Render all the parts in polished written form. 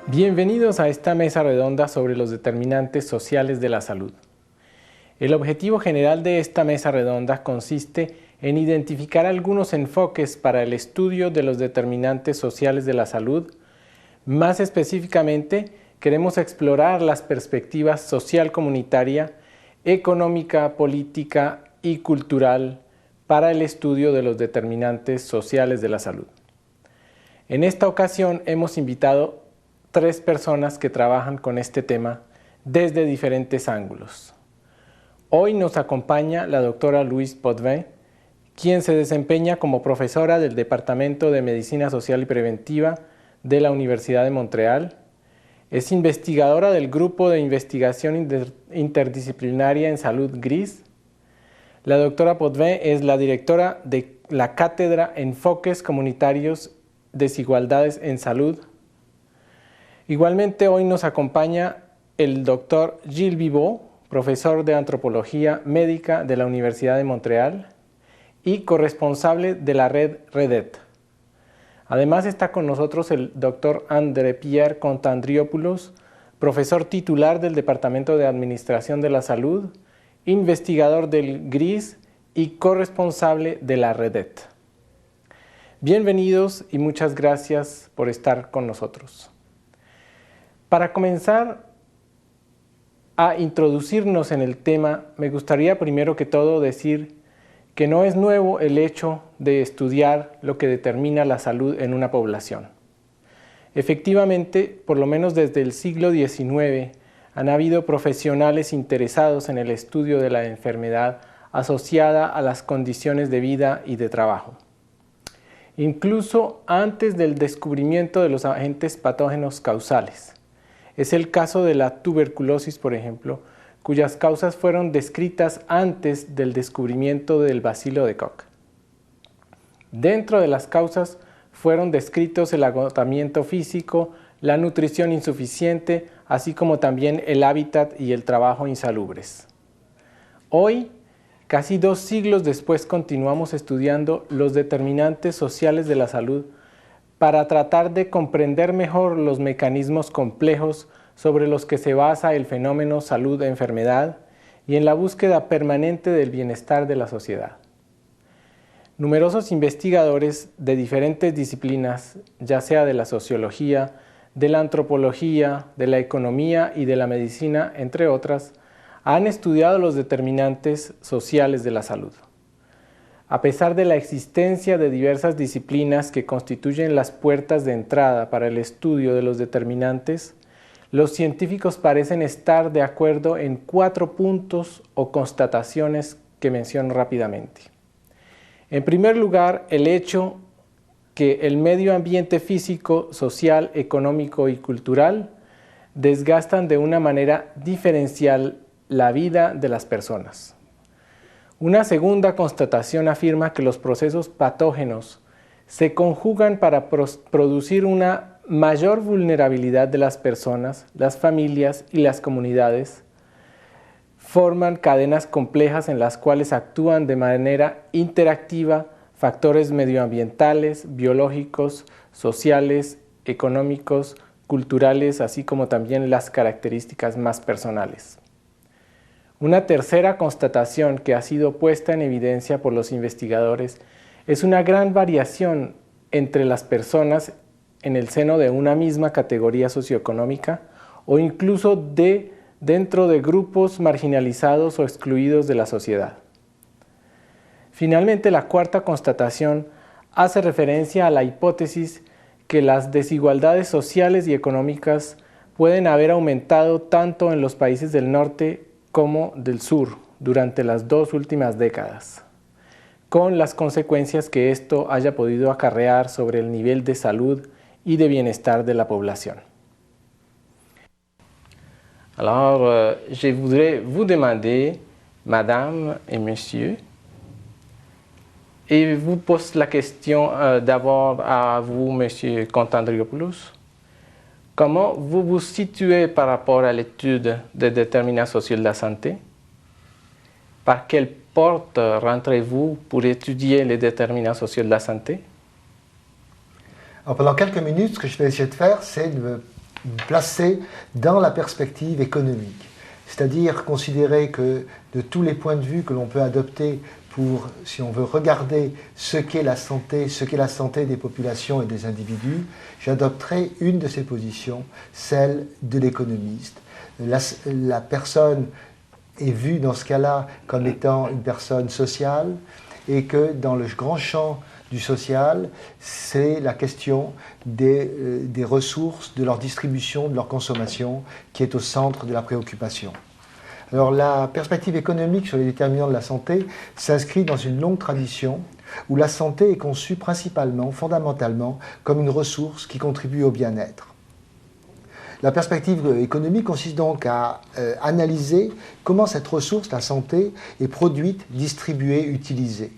Bienvenidos a esta mesa redonda sobre los determinantes sociales de la salud. El objetivo general de esta mesa redonda consiste en identificar algunos enfoques para el estudio de los determinantes sociales de la salud. Más específicamente, queremos explorar las perspectivas social comunitaria, económica, política y cultural para el estudio de los determinantes sociales de la salud. En esta ocasión hemos invitado 3 personas que trabajan con este tema desde diferentes ángulos. Hoy nos acompaña la doctora Louise Potvin, quien se desempeña como profesora del Departamento de Medicina Social y Preventiva de la Universidad de Montreal. Es investigadora del Grupo de Investigación Interdisciplinaria en Salud GRIS. La doctora Potvin es la directora de la Cátedra Enfoques Comunitarios Desigualdades en Salud. Igualmente hoy nos acompaña el doctor Gilles Bibeau, profesor de Antropología Médica de la Universidad de Montreal y corresponsable de la red REDET. Además está con nosotros el doctor André-Pierre Contandriopoulos, profesor titular del Departamento de Administración de la Salud, investigador del GRIS y corresponsable de la REDET. Bienvenidos y muchas gracias por estar con nosotros. Para comenzar a introducirnos en el tema, me gustaría primero que todo decir que no es nuevo el hecho de estudiar lo que determina la salud en una población. Efectivamente, por lo menos desde el siglo XIX, han habido profesionales interesados en el estudio de la enfermedad asociada a las condiciones de vida y de trabajo. Incluso antes del descubrimiento de los agentes patógenos causales. Es el caso de la tuberculosis, por ejemplo, cuyas causas fueron descritas antes del descubrimiento del bacilo de Koch. Dentro de las causas fueron descritos el agotamiento físico, la nutrición insuficiente, así como también el hábitat y el trabajo insalubres. Hoy, casi 2 siglos después, continuamos estudiando los determinantes sociales de la salud para tratar de comprender mejor los mecanismos complejos sobre los que se basa el fenómeno salud-enfermedad y en la búsqueda permanente del bienestar de la sociedad. Numerosos investigadores de diferentes disciplinas, ya sea de la sociología, de la antropología, de la economía y de la medicina, entre otras, han estudiado los determinantes sociales de la salud. A pesar de la existencia de diversas disciplinas que constituyen las puertas de entrada para el estudio de los determinantes, los científicos parecen estar de acuerdo en 4 puntos o constataciones que menciono rápidamente. En primer lugar, el hecho que el medio ambiente físico, social, económico y cultural desgastan de una manera diferencial la vida de las personas. Una segunda constatación afirma que los procesos patógenos se conjugan para producir una mayor vulnerabilidad de las personas, las familias y las comunidades. Forman cadenas complejas en las cuales actúan de manera interactiva factores medioambientales, biológicos, sociales, económicos, culturales, así como también las características más personales. Una tercera constatación que ha sido puesta en evidencia por los investigadores es una gran variación entre las personas en el seno de una misma categoría socioeconómica o incluso dentro de grupos marginalizados o excluidos de la sociedad. Finalmente, la cuarta constatación hace referencia a la hipótesis que las desigualdades sociales y económicas pueden haber aumentado tanto en los países del norte como del sur durante las 2 últimas décadas, con las consecuencias que esto haya podido acarrear sobre el nivel de salud y de bienestar de la población. Alors, je voudrais vous demander, madame et monsieur, et vous pose la question d'abord à vous, monsieur Contandriopoulos. Comment vous vous situez par rapport à l'étude des déterminants sociaux de la santé? Par quelle porte rentrez-vous pour étudier les déterminants sociaux de la santé? Alors pendant quelques minutes, ce que je vais essayer de faire, c'est de placée dans la perspective économique. C'est-à-dire considérer que de tous les points de vue que l'on peut adopter pour, si on veut regarder ce qu'est la santé des populations et des individus, j'adopterai une de ces positions, celle de l'économiste. La personne est vue dans ce cas-là comme étant une personne sociale et que dans le grand champ du social, c'est la question des ressources, de leur distribution, de leur consommation qui est au centre de la préoccupation. Alors la perspective économique sur les déterminants de la santé s'inscrit dans une longue tradition où la santé est conçue principalement, fondamentalement, comme une ressource qui contribue au bien-être. La perspective économique consiste donc à analyser comment cette ressource, la santé, est produite, distribuée, utilisée.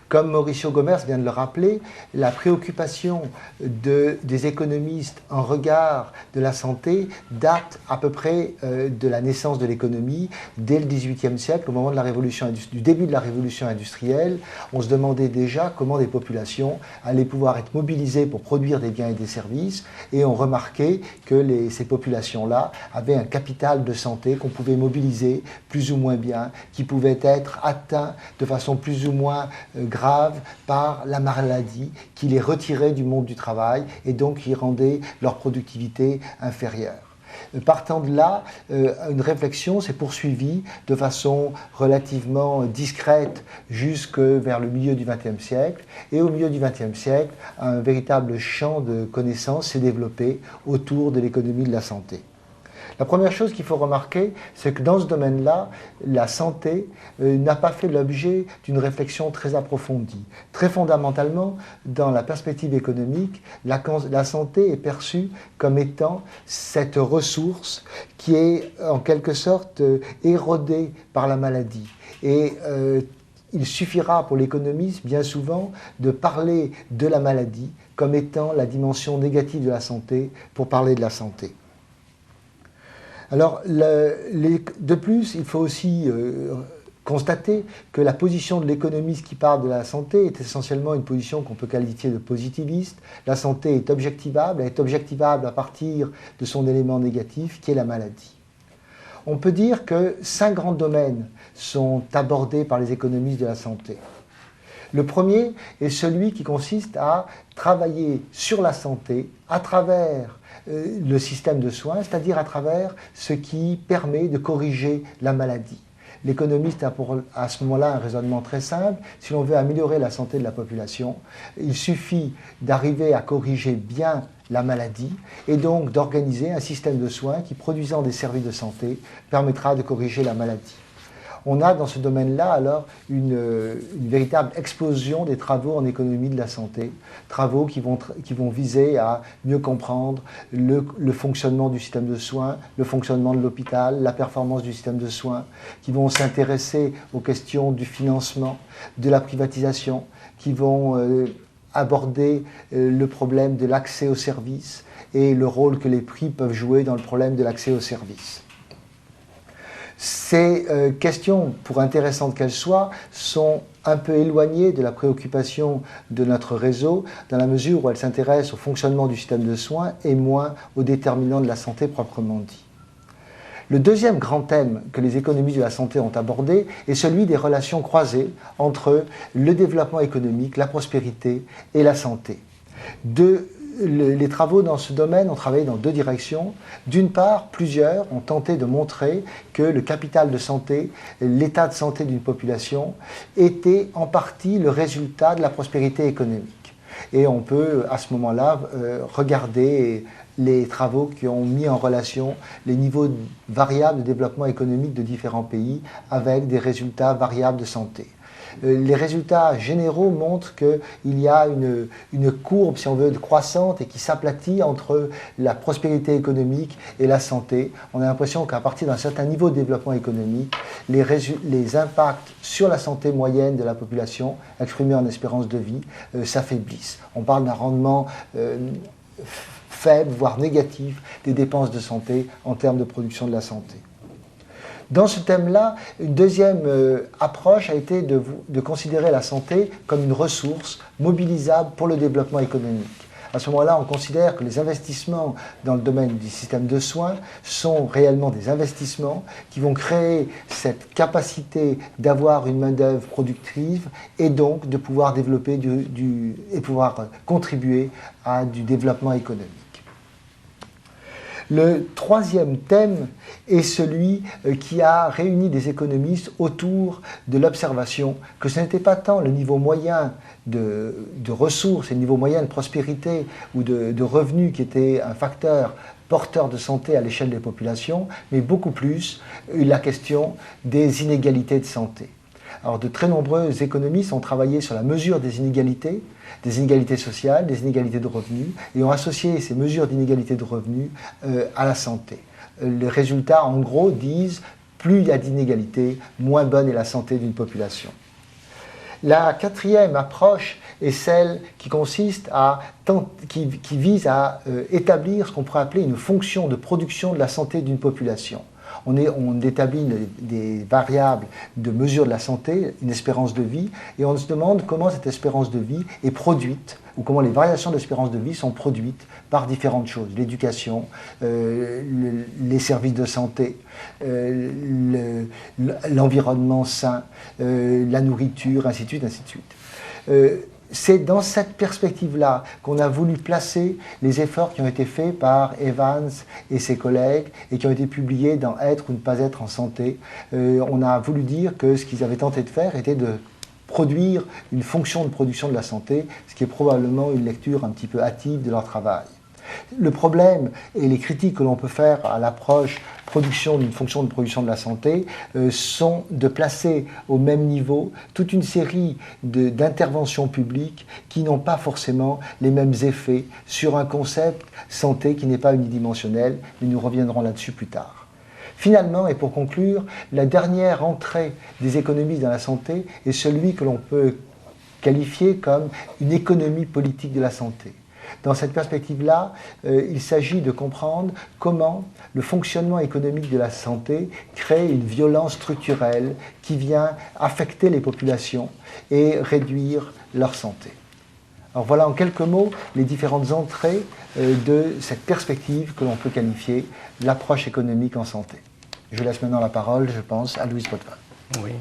Comme Mauricio Gomers vient de le rappeler, la préoccupation des économistes en regard de la santé date à peu près de la naissance de l'économie. Dès le XVIIIe siècle, au moment de du début de la révolution industrielle, on se demandait déjà comment des populations allaient pouvoir être mobilisées pour produire des biens et des services, et on remarquait que ces populations-là avaient un capital de santé qu'on pouvait mobiliser plus ou moins bien, qui pouvait être atteint de façon plus ou moins grave par la maladie qui les retirait du monde du travail et donc qui rendait leur productivité inférieure. Partant de là, une réflexion s'est poursuivie de façon relativement discrète jusque vers le milieu du XXe siècle. Et au milieu du XXe siècle, un véritable champ de connaissances s'est développé autour de l'économie de la santé. La première chose qu'il faut remarquer, c'est que dans ce domaine-là, la santé n'a pas fait l'objet d'une réflexion très approfondie. Très fondamentalement, dans la perspective économique, la santé est perçue comme étant cette ressource qui est en quelque sorte érodée par la maladie. Et il suffira pour l'économiste, bien souvent, de parler de la maladie comme étant la dimension négative de la santé pour parler de la santé. Alors, de plus, il faut aussi constater que la position de l'économiste qui parle de la santé est essentiellement une position qu'on peut qualifier de positiviste. La santé est objectivable, elle est objectivable à partir de son élément négatif qui est la maladie. On peut dire que 5 grands domaines sont abordés par les économistes de la santé. Le premier est celui qui consiste à travailler sur la santé à travers le système de soins, c'est-à-dire à travers ce qui permet de corriger la maladie. L'économiste a à ce moment-là un raisonnement très simple. Si l'on veut améliorer la santé de la population, il suffit d'arriver à corriger bien la maladie et donc d'organiser un système de soins qui, produisant des services de santé, permettra de corriger la maladie. On a dans ce domaine-là alors une véritable explosion des travaux en économie de la santé, travaux qui vont viser à mieux comprendre le fonctionnement du système de soins, le fonctionnement de l'hôpital, la performance du système de soins, qui vont s'intéresser aux questions du financement, de la privatisation, qui vont aborder le problème de l'accès aux services et le rôle que les prix peuvent jouer dans le problème de l'accès aux services. Ces questions, pour intéressantes qu'elles soient, sont un peu éloignées de la préoccupation de notre réseau, dans la mesure où elles s'intéressent au fonctionnement du système de soins et moins aux déterminants de la santé proprement dit. Le deuxième grand thème que les économistes de la santé ont abordé est celui des relations croisées entre le développement économique, la prospérité et la santé. Les travaux dans ce domaine ont travaillé dans 2 directions. D'une part, plusieurs ont tenté de montrer que le capital de santé, l'état de santé d'une population, était en partie le résultat de la prospérité économique. Et on peut, à ce moment-là, regarder les travaux qui ont mis en relation les niveaux variables de développement économique de différents pays avec des résultats variables de santé. Les résultats généraux montrent qu'il y a une courbe, si on veut, croissante et qui s'aplatit entre la prospérité économique et la santé. On a l'impression qu'à partir d'un certain niveau de développement économique, les impacts sur la santé moyenne de la population, exprimés en espérance de vie, s'affaiblissent. On parle d'un rendement faible, voire négatif, des dépenses de santé en termes de production de la santé. Dans ce thème-là, une deuxième approche a été de considérer la santé comme une ressource mobilisable pour le développement économique. À ce moment-là, on considère que les investissements dans le domaine du système de soins sont réellement des investissements qui vont créer cette capacité d'avoir une main-d'œuvre productive et donc de pouvoir développer et pouvoir contribuer à du développement économique. Le troisième thème est celui qui a réuni des économistes autour de l'observation que ce n'était pas tant le niveau moyen de ressources et le niveau moyen de prospérité ou de revenus qui était un facteur porteur de santé à l'échelle des populations, mais beaucoup plus la question des inégalités de santé. Alors de très nombreux économistes ont travaillé sur la mesure des inégalités sociales, des inégalités de revenus, et ont associé ces mesures d'inégalité de revenus à la santé. Les résultats, en gros, disent plus il y a d'inégalités, moins bonne est la santé d'une population. La quatrième approche est celle qui consiste qui vise à établir ce qu'on pourrait appeler une fonction de production de la santé d'une population. On établit des variables de mesure de la santé, une espérance de vie, et on se demande comment cette espérance de vie est produite, ou comment les variations d'espérance de vie sont produites par différentes choses. L'éducation, les services de santé, l'environnement sain, la nourriture, ainsi de suite, ainsi de suite. C'est dans cette perspective-là qu'on a voulu placer les efforts qui ont été faits par Evans et ses collègues et qui ont été publiés dans Être ou ne pas être en santé. On a voulu dire que ce qu'ils avaient tenté de faire était de produire une fonction de production de la santé, ce qui est probablement une lecture un petit peu hâtive de leur travail. Le problème et les critiques que l'on peut faire à l'approche production d'une fonction de production de la santé sont de placer au même niveau toute une série d'interventions publiques qui n'ont pas forcément les mêmes effets sur un concept santé qui n'est pas unidimensionnel, mais nous reviendrons là-dessus plus tard. Finalement, et pour conclure, la dernière entrée des économistes dans la santé est celui que l'on peut qualifier comme une économie politique de la santé. Dans cette perspective-là, il s'agit de comprendre comment le fonctionnement économique de la santé crée une violence structurelle qui vient affecter les populations et réduire leur santé. Alors voilà en quelques mots les différentes entrées de cette perspective que l'on peut qualifier l'approche économique en santé. Je laisse maintenant la parole, je pense, à Louise Potvin. Oui.